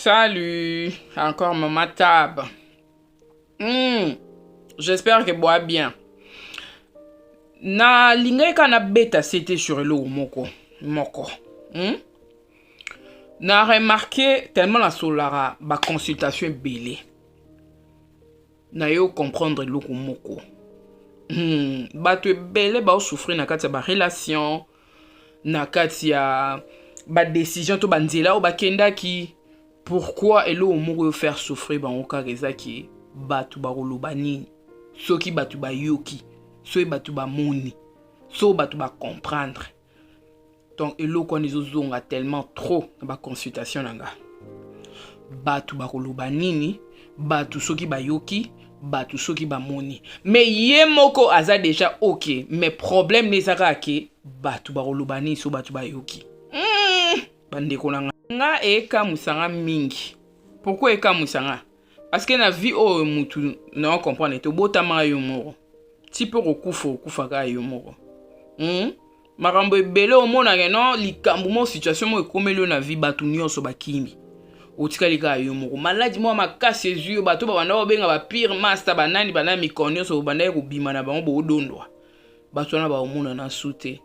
Salut, encore Maman Tab. J'espère que bois bien. Na lingai kana beta c'était sur le moko. Na remarqué tellement la solara ba consultation belé. Na yo comprendre le moko. Ba te belé ba souffrir na kati ba relation na kati ya ba décision to banzela o ba kenda ki. Pourquoi elo moko faire souffrir ba oka rezaki batu ba rolobani soki batu ba yoki so batu ba moni so batu ba comprendre. Donc elo ko nizo zonga tellement trop ba consultation nanga batu ba rolobani batu soki ba yoki batu soki ba moni mais ye moko aza déjà OK mais problème les arake batu ba rolobani so batu ba yoki bande konanga nga eka musanga mingi. Pourquoi eka musanga? Parce que na vie o mutu na comprendre to botama yo moro. Ti pe okufa ka yo moro. Makambo ebele o mona ke non likambo mo situation mo ekomelo na vie batu nyonso bakimi. Otikali ka yo moro. Maladi mo makasi ezu bato ba banda obenga ba pire master banani banami konyoso banda ko bima na bango bo dondwa. Bato na ba omona na sute.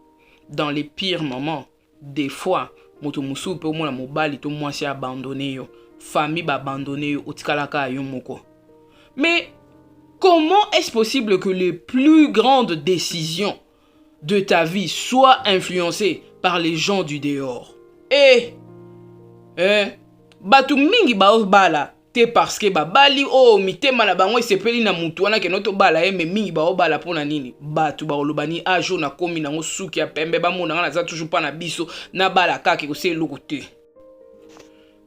Dans les pires moments, des fois moto musu pe omona mobali to mwasi abandonné yo, famille ba abandonné yo, otikalaka yo moko. Mais comment est-ce possible que les plus grandes décisions de ta vie soient influencées par les gens du dehors? Batu mingi ba bala te parce que ba bali o mitema na bango sepeli na mutu wana ke noto bala me mingi ba bala pona nini batu ba olobani ajo na komi na suki ya pembe ba mona na za toujours pas na biso na bala kaki ko se loko te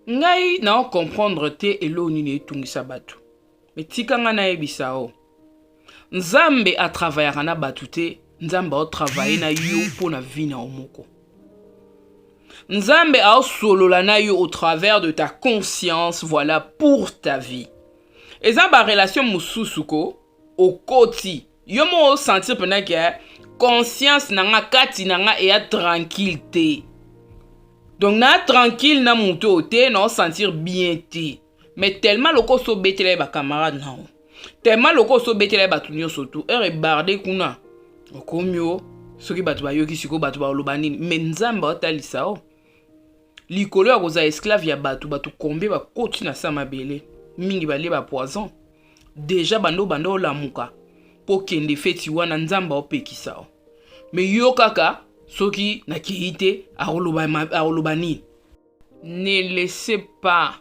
ngai na comprendre te elo nini etungisa batu mais tikanga na ebisa o nzambe a travailler na batu te nzambe a travailler na yo pona vie na omoko. Nzambe a solola na yo au travers de ta conscience, voilà, pour ta vie. Et ça, ba relation mususuko, au koti. Yo mo sentir pendant que conscience nanga kati nanga et tranquillité. Donc na tranquille na muto te, na sentir bien te. Mais tellement loko so betele ba camarade na o. Tellement loko so betele ba tunyo soto. Barde kuna. Okomyo. Soki batu ba yoki siko batu ba olobani. Mais nzambe o talisa o. Likolo ya koza esclave ya batu kombe ba koti na sama bele mingi bale ba poison déjà bando lamuka po kende feti wana nzamba opekisa o mais yo kaka soki na kiite aolobani. Ne laissez pas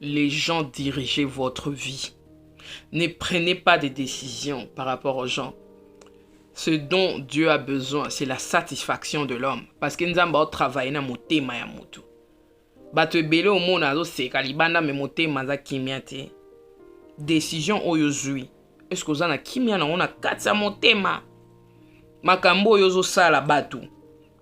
les gens diriger votre vie. Ne prenez pas des décisions par rapport aux gens. Ce dont Dieu a besoin, c'est la satisfaction de l'homme parce que nzamba o travailler na motema ya mutu. Bato ebele o mona zo seka libanda me motema za kimia te. Décision oyo zui. Est-ce que ozana kimia na ona katsa motema? Makambo oyo zo sala batu.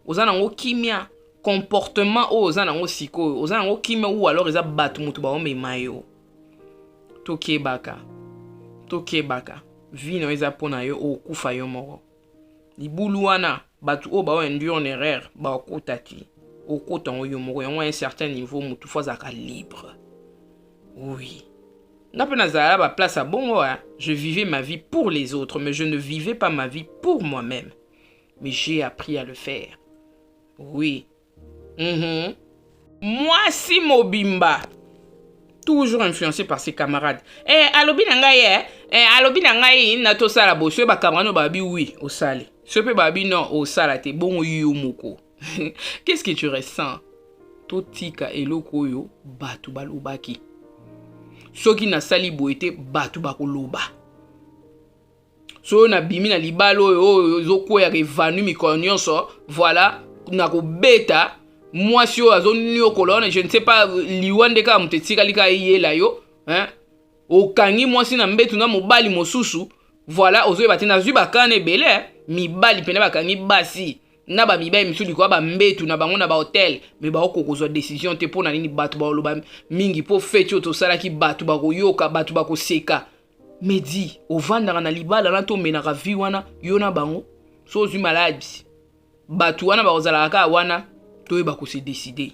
Ozana ngo kimia comportement o ozana ngo siko. Ozana ngo kimia ou alors eza batu mutu ba ome mayo. Tokebaka. Vie no eza pona yo o kufa yo moko. Libulu wana batu o ba o endure en erreur ba okotati. Au côté où il y a un certain niveau, il faut être libre. Oui. N'a place à bon, je vivais ma vie pour les autres, mais je ne vivais pas ma vie pour moi-même. Mais j'ai appris à le faire. Oui. Moi, si Mobimba, toujours influencé par ses camarades. Alobi nangaye, alobi nangaye, nato sala bo, ba camarade babi oui, au sale. Ce pe babi non, au salate, bon yu moko. Qu'est-ce que tu ressens? Totika eloko yo batu balobaki. Soki na sali boete batu bakoloba. So na bimi na libalo yo zoko ya revenu mikonyonso, voilà, na ko beta mwasi yo azoni yo kolone, je ne sais pas liwande ka mutetika lika yela yo, hein? Okangi mwasi na mbetu na mobali mosusu, voilà, ozo batena zuba kane bele, mibali pene bakangi basi. Na ba miba misuli kwa ba mbetu na bango na ba hotel mais ba okokozwa décision te pona nini batu ba oloba mingi po feti oto sala ki batu ba koyoka batu ba koseka medi ovanda na libala na to mena ka vi wana yona bango so zu maladi batu wana ba ozala ka wana to ba ko se décider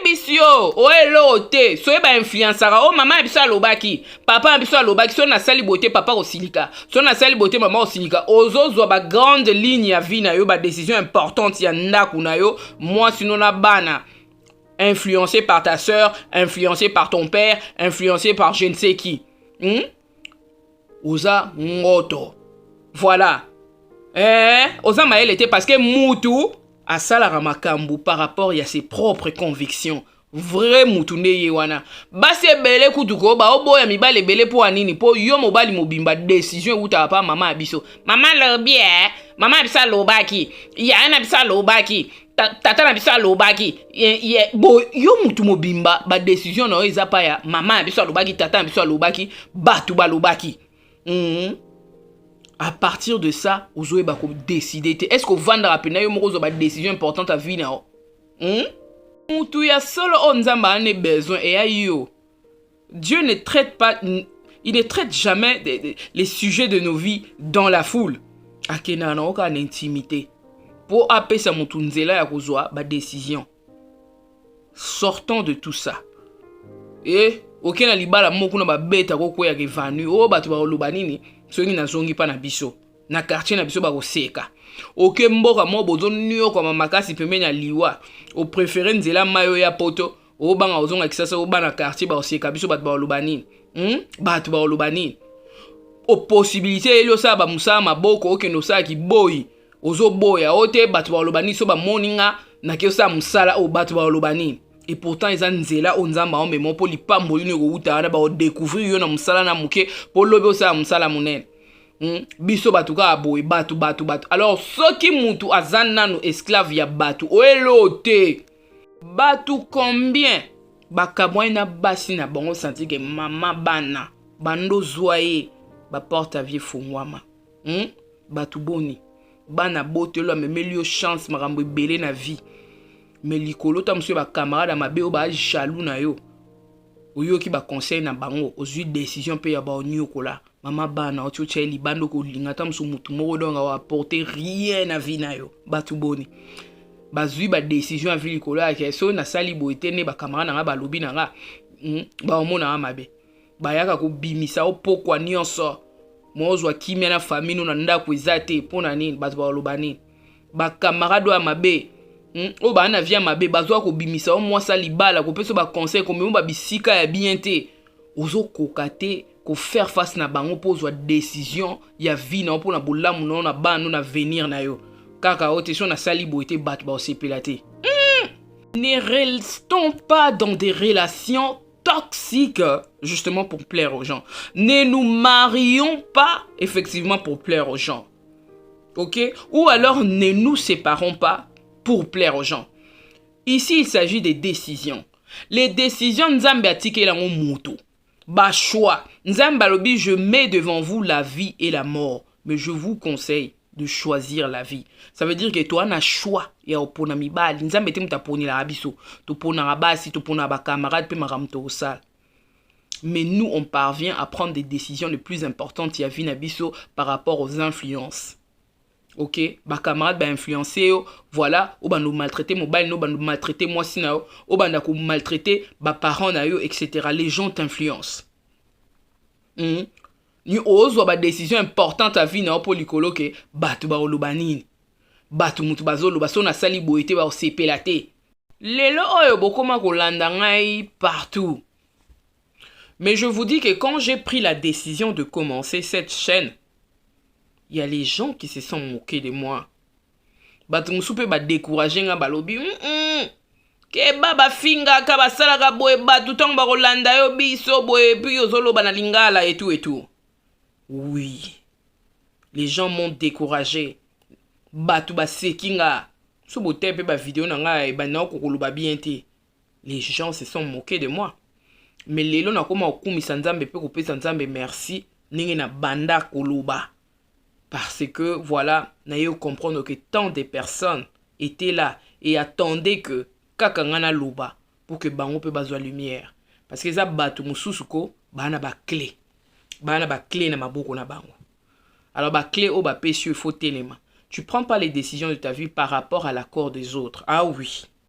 Bisio, oelo te, so ba influencera, oh maman biso alobaki, papa biso alobaki, so na sali bote papa osilika, so na sali bote maman osilika, ozo ba grande ligne ya vie na yo, ba décision importante ya ndaku na yo, moi sinon na bana. Influencé par ta soeur, influencé par ton père, influencé par je ne sais qui. Oza ngoto. Voilà. Oza maël était parce que Moutou a salara makambu par rapport à ses propres convictions. Vrai Moutou ne yewana. Basi ebele kutuko ba oboya mibale bele po anini po yo mobali mobimba décision uta pa mama abiso. Mama lobi mama abisa lobaki. Ya na abisa lobaki. Tata na biso alobaki bo yo mutu mobimba ba décision na eza pa ya mama na biso alobaki tata na biso alobaki batu balobaki. À partir de ça ozoe ba ko décider te est-ce que vendre pena yo moko zo ba décision importante à vie na o mutu ya solo on nzamba ane besoin et ya yo Dieu ne traite pas il ne traite jamais les sujets de nos vies dans la foule akena na oka en intimité. Pour apesa mutu nzela ya kozwa ba décision. Sortons de tout ça. Ok na libala moko na ba beta ko ya revenu. O batu ba oloba nini soki na zongi pa na biso. Na quartier na biso ba koseka. Ok mboka mo bozo nyo kwa makasi pembeni ya liwa. O préférer nzela mayo ya poto. O banga ozonga kisasa o bana quartier ba koseka biso batu ba oloba nini. Batu ba oloba nini. O possibilité elio sa ba musa maboko ok no sa ki boyi. Ozo boya ote batu ba olobani so ba moninga na keosa musala o batu ba olobani et pourtant eza nzela onzamba o memo po lipambo lino ko uta na ba o découvrir yo na musala na muke po lobe o sa musala munene biso batu ka boy batu alors soki mutu azana no esclave ya batu o elote batu combien bakabwa na basi na bango senti que mama bana bando zoye ba porte à vie fungwama batu boni bana botelo amemeli yo chance makambo ebele na vie mais likolo ta monsieur ba camarade mabe o ba jaloux na yo oyoki ba conseil na bango ozui décision pe ya ba onyokola mama bana otio cheli bando ko linga ta musu mutu moko donga wa apporter rien na vie na yo batu boni bazui ba décision à vie likolo ya so na sali boite ne ba camarade na ba lobi na nga ba omona mabe ba yaka ko bimisa o pokwa nyonso mozwa kimia na famille no na ndako ezate pona nini batu ba oloba nini ba camarade wa mabe o ba na via mabe bazwa ko bimisa o mwasa libala ko peso ba conseil ko memo ba bisika ya bien te ozo kokate ko faire face na bango pozwa décision ya vie na pona bolamu no na bano na venir na yo kaka oteso na sali boite batu ba osepelate. Ne restons pas dans des relations toxiques justement pour plaire aux gens. Ne nous marions pas effectivement pour plaire aux gens. Ok? Ou alors ne nous séparons pas pour plaire aux gens. Ici, il s'agit des décisions. Les décisions, Nzambe atike lango mutu. Ba choix. Nzambe alobi, je mets devant vous la vie et la mort. Mais je vous conseille de choisir la vie. Ça veut dire que toi, tu as choix. Ya opona mibali. Nzambe te mutaponi la abiso. Tu pona rabasi, tu pona ba camarade, pe maramto osal. Mais nous, on parvient à prendre des décisions les plus importantes ya vie nabiso par rapport aux influences. Ok? Ba camarade ba influencer yo, voilà, ou ba nous maltraiter mobile, no ba nous maltraiter moi sina yo, ou ba ndako maltraiter ba parents na yo, etc. Les gens t'influencent. Ni ozwa ba décision importante à vie na po likolo ke batu ba oloba nini. Batu mutu bazolo baso na sali boite ba osepelate. Lelo oyo bokoma kolanda ngai partout. Mais je vous dis que quand j'ai pris la décision de commencer cette chaîne, il y a les gens qui se sont moqués de moi. Batu musupe ba décourager nga balobi. Ke baba finga ka basala ka boye batu tong ba kolanda yo biso boye puis ozolo ba na lingala et tout et tout. Oui. Les gens m'ont découragé. Batu ba sekinga. So bote pe ba vidéo na nga e ba na kokoluba bien te. Les gens se sont moqués de moi. Mais lelo na koma okumisa nzambe pe kopesa nzambe merci ningi na banda koluba. Parce que voilà, na yo comprendre que tant de personnes étaient là et attendaient que kakangana loba pour que bango pe bazwa lumière. Parce que ça batu mususuko bana ba clé. Bana ba clé na maboko na bango. Alors ba clé o ba pécieux faut téléma. Tu prends pas les décisions de ta vie par rapport à l'accord des autres. Ah oui.